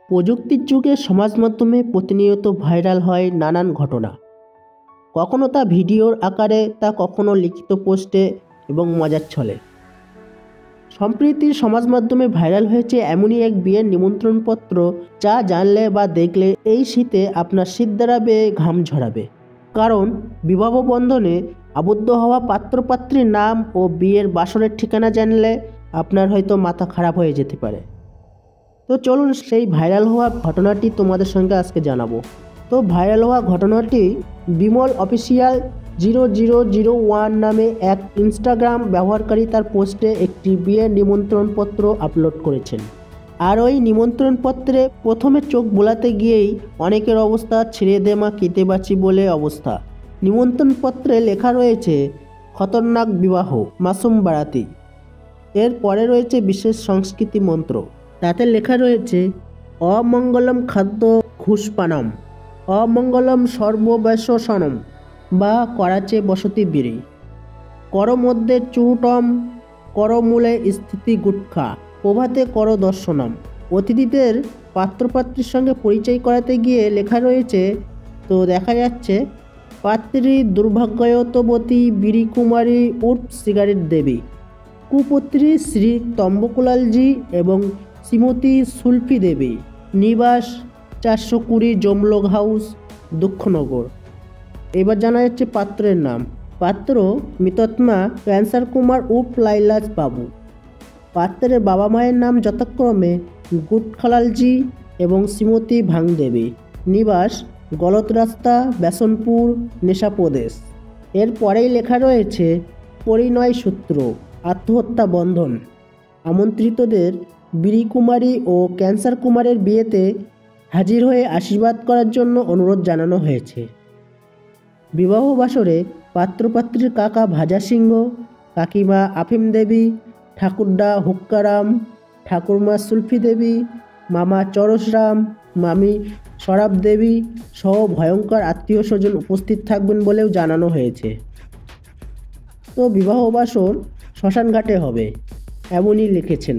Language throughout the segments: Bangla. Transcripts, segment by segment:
প্রযুক্তির যুগে সমাজ মাধ্যমে প্রতিনিয়ত ভাইরাল হয় নানান ঘটনা। কখনো তা ভিডিওর আকারে, তা কখনো লিখিত পোস্টে এবং মজার ছলে। সম্প্রতি সমাজ মাধ্যমে ভাইরাল হয়েছে এমনই এক বিয়ের নিমন্ত্রণপত্র, যা জানলে বা দেখলে এই শীতে আপনার শীত দাঁড়াবে, ঘাম ঝরাবে। কারণ বিবাহ বন্ধনে আবদ্ধ হওয়া পাত্রপাত্রীর নাম ও বিয়ের বাসরের ঠিকানা জানলে আপনার হয়তো মাথা খারাপ হয়ে যেতে পারে। তো চলুন সেই ভাইরাল হওয়া ঘটনাটি তোমাদের সঙ্গে আজকে জানাবো। তো ভাইরাল হওয়া ঘটনাটি বিমল অফিসিয়াল 0001 নামে এক ইনস্টাগ্রাম ব্যবহারকারী তার পোস্টে একটি বিয়ের নিমন্ত্রণপত্র আপলোড করেছেন। আর ওই নিমন্ত্রণপত্রে প্রথমে চোখ বোলাতে গিয়েই অনেকের অবস্থা ছেড়ে দে মা কেটে বাঁচি বলে অবস্থা। নিমন্ত্রণপত্রে লেখা রয়েছে খতরনাক বিবাহ, মাসুম বারাতি। এর পরে রয়েছে বিশেষ সংস্কৃতি মন্ত্র, তাতে লেখা রয়েছে অমঙ্গলম খাদ্য ঘুষপানম, অমঙ্গলম সর্ববেশনম বা করাচে বসতি বিড়ি, কর মধ্যে চুটম, করমূলে স্থিতি গুটখা, প্রভাতে কর দর্শনম। অতিথিদের পাত্রপাত্রীর সঙ্গে পরিচয় করাতে গিয়ে লেখা রয়েছে, তো দেখা যাচ্ছে পাত্রী দুর্ভাগ্যয়তবতী বিড়ি কুমারী উর্ফ সিগারেট দেবী, কুপুত্রী শ্রী তম্বকুলালজি এবং শ্রীমতী সুলফি দেবী, নিবাস 420 জমলোক হাউস, দুঃখনগর। এবার জানা যাচ্ছে পাত্রের নাম। পাত্র মিতত্মা ক্যান্সার কুমার উর্ফ লাইলাজ বাবু। পাত্রের বাবা মায়ের নাম যথাক্রমে গুটখালালজি এবং শ্রীমতী ভাংদেবী। নিবাস গলত রাস্তা, বেসনপুর, নেশা প্রদেশ। এর পরেই লেখা রয়েছে পরিণয় সূত্র, আত্মহত্যা বন্ধন। আমন্ত্রিতদের বিড়ি কুমারী ও ক্যান্সার কুমারের বিয়েতে হাজির হয়ে আশীর্বাদ করার জন্য অনুরোধ জানানো হয়েছে। বিবাহ বাসরে পাত্রপাত্রীর কাকা ভাজা সিংহ, কাকিমা আফিম দেবী, ঠাকুরদা হুক্কারাম, ঠাকুরমা সুলফি দেবী, মামা চরসরাম, মামি শরাব দেবী সহ ভয়ঙ্কর আত্মীয় স্বজন উপস্থিত থাকবেন বলেও জানানো হয়েছে। তো বিবাহ বাসর শ্মশানঘাটে হবে, এমনই লিখেছেন।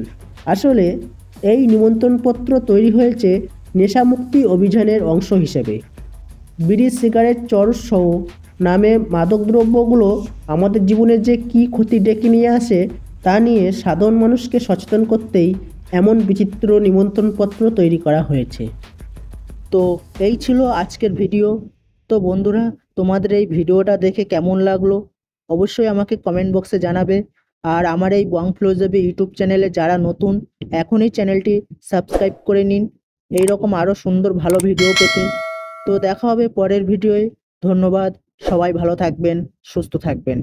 আসলে এই নিমন্ত্রণপত্র তৈরি হয়েছে নেশামুক্তি অভিযানের অংশ হিসেবে। বিড়ি, সিগারেট, চরস সহ নামে মাদকদ্রব্যগুলো আমাদের জীবনে যে কী ক্ষতি ডেকে নিয়ে আসে তা নিয়ে সাধারণ মানুষকে সচেতন করতেই এমন বিচিত্র নিমন্ত্রণপত্র তৈরি করা হয়েছে। তো এই ছিল আজকের ভিডিও। তো বন্ধুরা, তোমাদের এই ভিডিওটা দেখে কেমন লাগলো অবশ্যই আমাকে কমেন্ট বক্সে জানাবে। আর আমার এই বং ফিলোসফি ইউটিউব চ্যানেলে যারা নতুন, এখনই চ্যানেলটি সাবস্ক্রাইব করে নিন এই রকম আরও সুন্দর ভালো ভিডিও পেতে। তো দেখা হবে পরের ভিডিওয়ে। ধন্যবাদ, সবাই ভালো থাকবেন, সুস্থ থাকবেন।